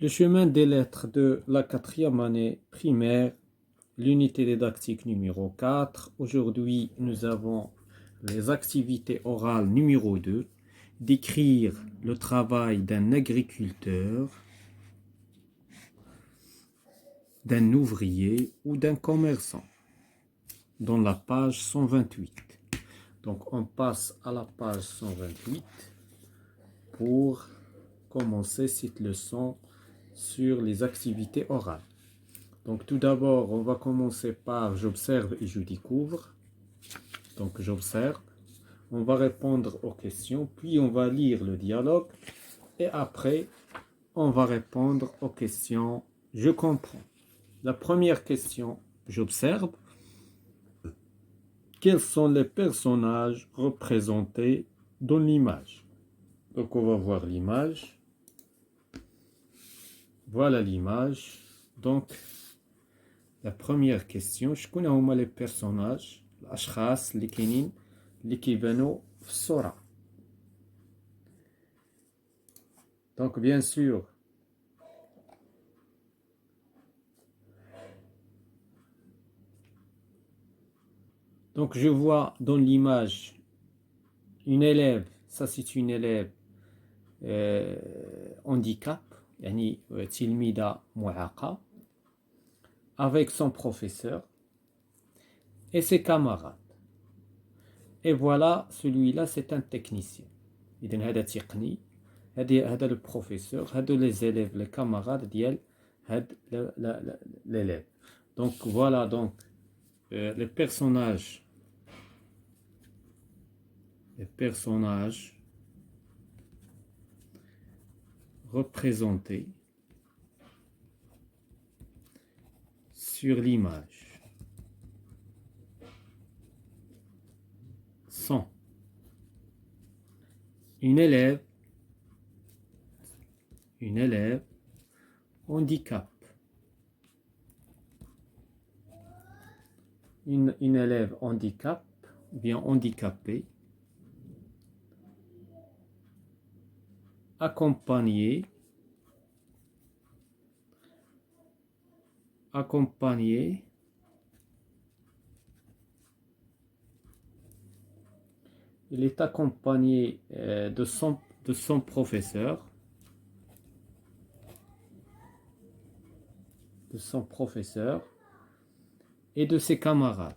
Le chemin des lettres de la quatrième année primaire, l'unité didactique numéro 4. Aujourd'hui, nous avons les activités orales numéro 2. Décrire le travail d'un agriculteur, d'un ouvrier ou d'un commerçant, dans la page 128. Donc, on passe à la page 128 pour commencer cette leçon sur les activités orales. Donc, tout d'abord, on va commencer par j'observe et je découvre. Donc, j'observe. On va répondre aux questions, puis on va lire le dialogue et après, on va répondre aux questions je comprends. La première question, j'observe. Quels sont les personnages représentés dans l'image? Donc, on va voir l'image. Voilà l'image. Donc, la première question, شكون هما les personnages, الأشخاص اللي كاينين اللي كيبانوا في الصورة. Donc, bien sûr, donc je vois dans l'image une élève, ça c'est une élève handicap, يعني تلميذة معاقة, avec son professeur et ses camarades. Et voilà, celui-là c'est un technicien. إذن هذا تقني, هذا le professeur, هذا les élèves, les camarades ديال هذا l'élève. Donc voilà donc les personnages représentés sur l'image sont une élève handicap, une élève handicap, bien handicapée, accompagnée il est accompagné de son professeur, et de ses camarades.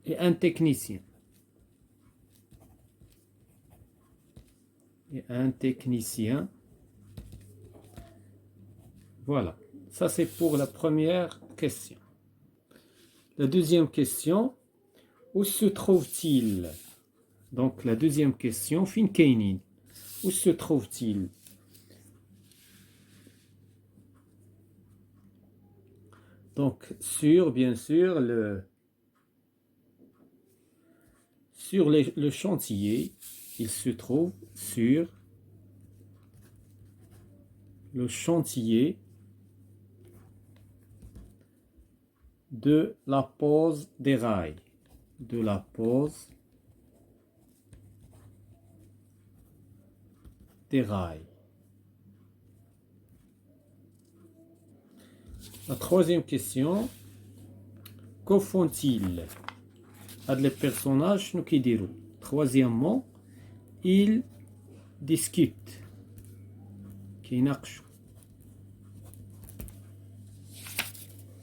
Et un technicien. Voilà. Ça, c'est pour la première question. La deuxième question, où se trouve-t-il? Donc, la deuxième question, fin kainin. Où se trouve-t-il? Donc, bien sûr, sur le chantier, il se trouve sur le chantier de la pose des rails. La troisième question, que font-ils? Les personnages nous qui diront. Troisièmement, ils discutent.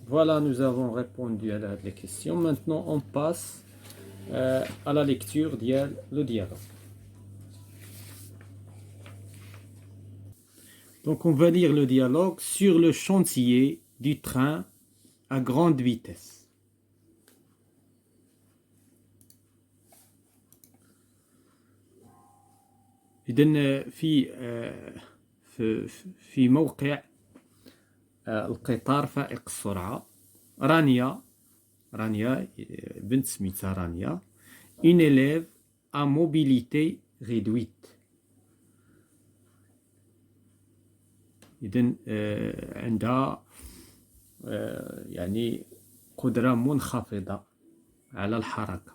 Voilà, nous avons répondu à les questions. Maintenant, on passe à la lecture le dialogue. Donc, on va lire le dialogue sur le chantier du train à grande vitesse. إذن في موقع القطار فائق السرعة رانيا بنت سميتها رانيا une élève à mobilité réduite. إذن عندها يعني قدرة منخفضة على الحركة.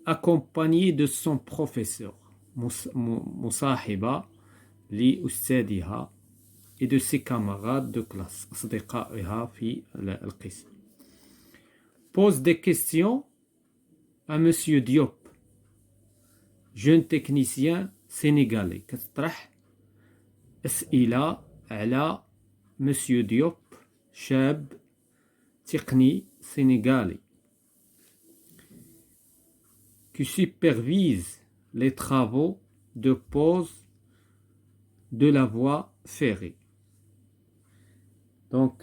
accompagné de son professeur مصاحبة لأستاذها et de ses camarades de classe أصدقائها في القسم. pose des questions à Monsieur Diop jeune technicien sénégalais. كتطرح أسئلة على Monsieur Diop شاب تقني sénégalais qui supervise les travaux de pose de la voie ferrée. Donc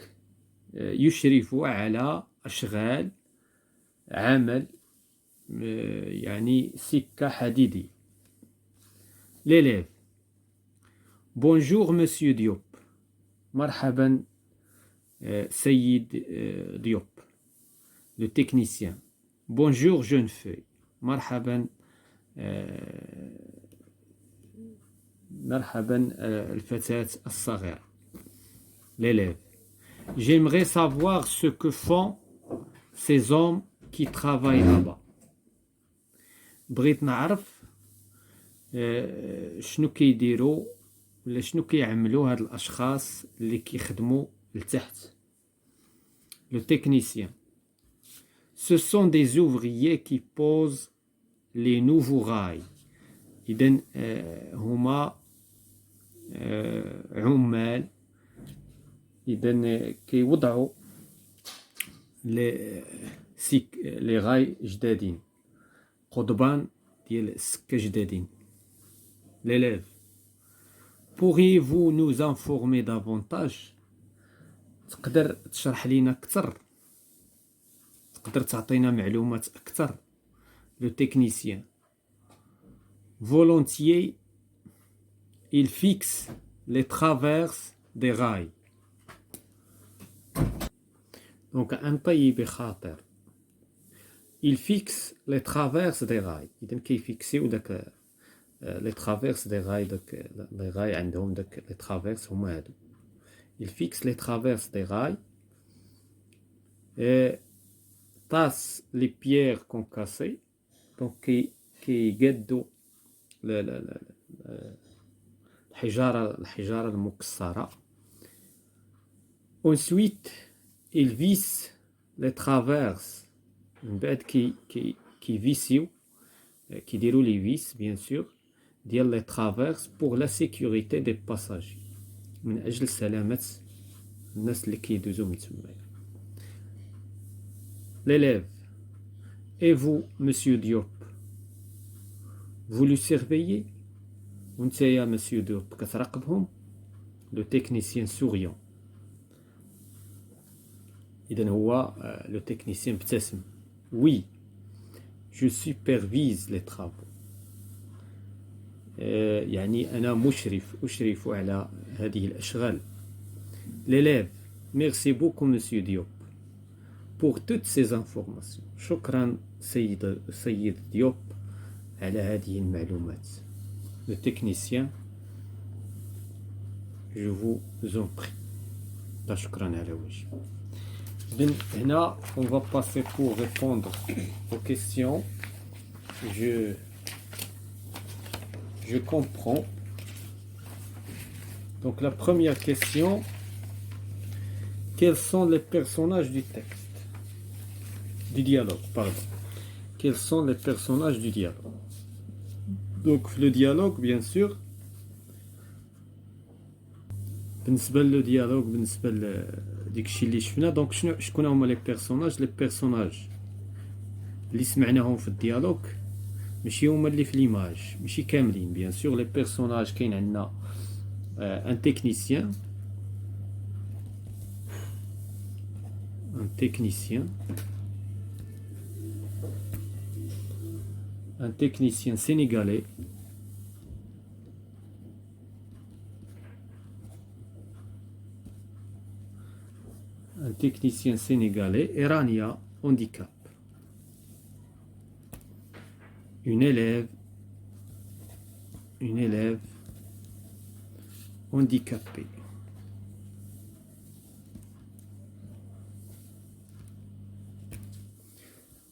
يشرف على أشغال عمل يعني سكة حديدية. l'élève bonjour monsieur Diop مرحبا سيد ديوب. le technicien bonjour jeune fille مرحبا مرحبا الفتاة الصغيرة. l'élève j'aimerais savoir ce que font ces hommes qui travaillent là-bas. بغيت نعرف شنو كيديروا ولا شنو كيعملوا هاد الاشخاص اللي كيخدموا لتحت. le technicien ce sont des ouvriers qui posent les nouveaux rails. إذن هما عمال إذن كيوضعوا لي غاي جدادين قضبان ديال السكة جدادين. l'élève pourriez-vous nous informer davantage تقدر تشرح لينا أكثر تقدر تعطينا معلومات أكثر. le technicien volontiers il fixe les traverses des rails. donc un pays بخاطر il fixe les traverses des rails. إذن كيفيكسيو داك les traverses des rails. داك les rails عندهم داك les traverses هما هادو. il fixe les traverses des rails et tasse les pierres concassées. donc كيقادو الحجارة المكسرة. ensuite il visse les traverses. من بعد كيفيسيو كيديروا لي فيس bien sûr ديال les traverses pour la sécurité des passagers من أجل سلامة الناس اللي كيدوزو من تمايا. l'élève et vous monsieur Diop vous le surveillez ونتايا monsieur Diop كتراقبهم. le technicien souriant إذن هو le technicien ابتسم. oui je supervise les travaux. يعني أنا أشرف على هذه الأشغال. l'élève merci beaucoup monsieur Diop pour toutes ces informations. شكرا سيد ديوب على هذه المعلومات. le technicien je vous en prie. شكرا على وجه. هنا on va passer pour répondre aux questions. Je comprends. donc la première question, quels sont les personnages du texte, du dialogue, pardon. quels sont les personnages du dialogue. donc le dialogue bien sûr بالنسبة للديالوج بالنسبة لديكشي اللي شفنا. دونك شكون هما لي بيرسوناج اللي سمعناهم في الديالوج ماشي هما اللي في ليماج ماشي كاملين. بيان سور لي بيرسوناج كاين عندنا ان تكنيسيان sénégalais et Rania handicap. une élève handicapée.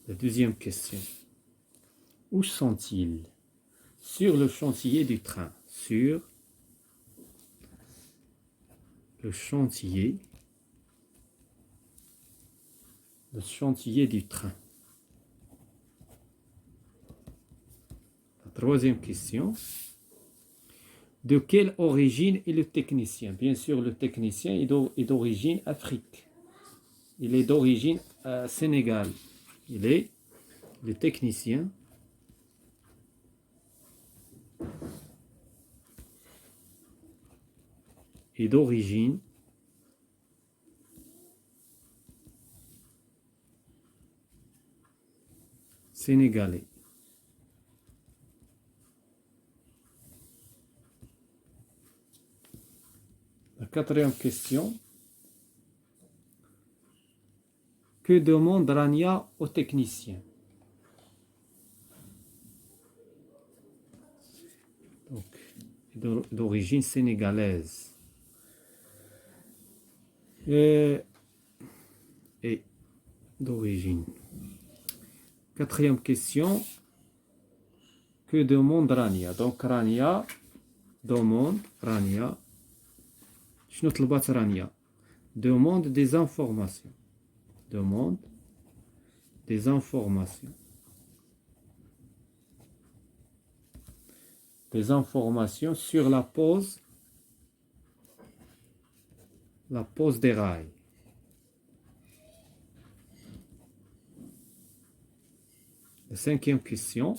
La deuxième question. Où sont-ils? Sur le chantier du train. Sur le chantier du train. La troisième question. De quelle origine est le technicien? Bien sûr, le technicien est d'origine Afrique. Il est d'origine Sénégal. Il est le technicien est d'origine sénégalais. La quatrième question. Que demande Rania au technicien? Donc, d'origine sénégalaise. Et d'origine. Quatrième question. Que demande Rania? Donc, Rania demande, شنو طلبات رانيا؟ Demande des informations. Demande des informations. Des informations sur la pose des rails. La cinquième question.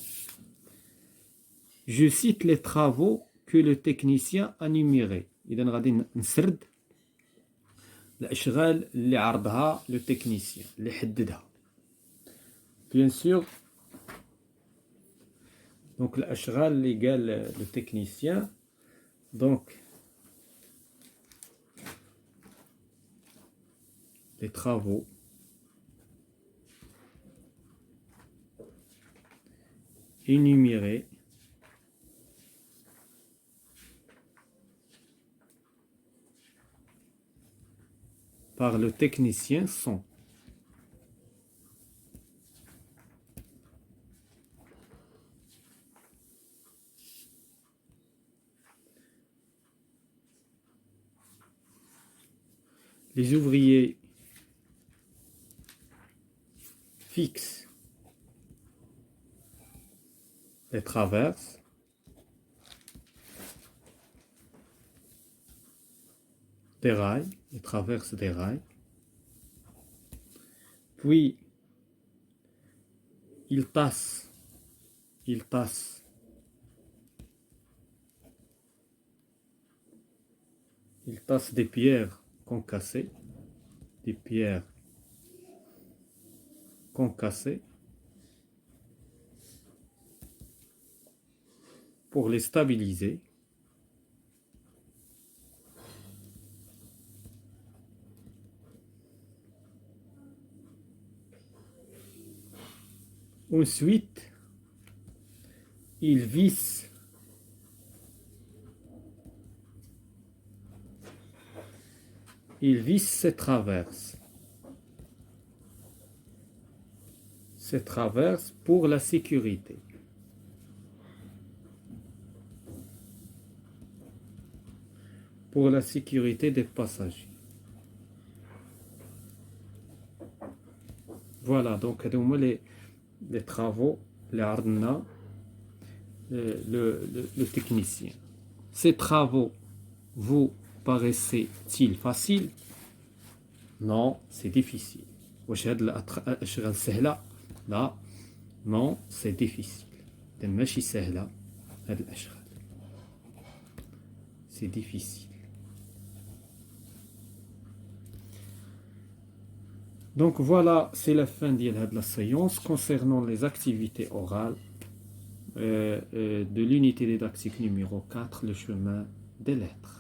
Je cite les travaux que le technicien a numérés. إذا غادي نسرد الأشغال اللي عرضها le technicien, اللي حددها. Bien sûr. Donc الأشغال اللي قال le technicien. Donc les travaux énumérés par le technicien sont les ouvriers fixent les traverses, des rails, les traverses des rails, puis ils tassent des pierres concassées, pour les stabiliser. Ensuite, ils vissent ces traverses. Pour la sécurité. Pour la sécurité des passagers. Voilà, donc les travaux, les عرضنا le technicien. Ces travaux vous paraissent-ils faciles? Non, c'est difficile. واش هاد الاشغال سهله؟ لا، non, c'est difficile. ماشي سهله هاد الاشغال. C'est difficile. Donc voilà, c'est la fin de la séance concernant les activités orales de l'unité didactique numéro 4, le chemin des lettres.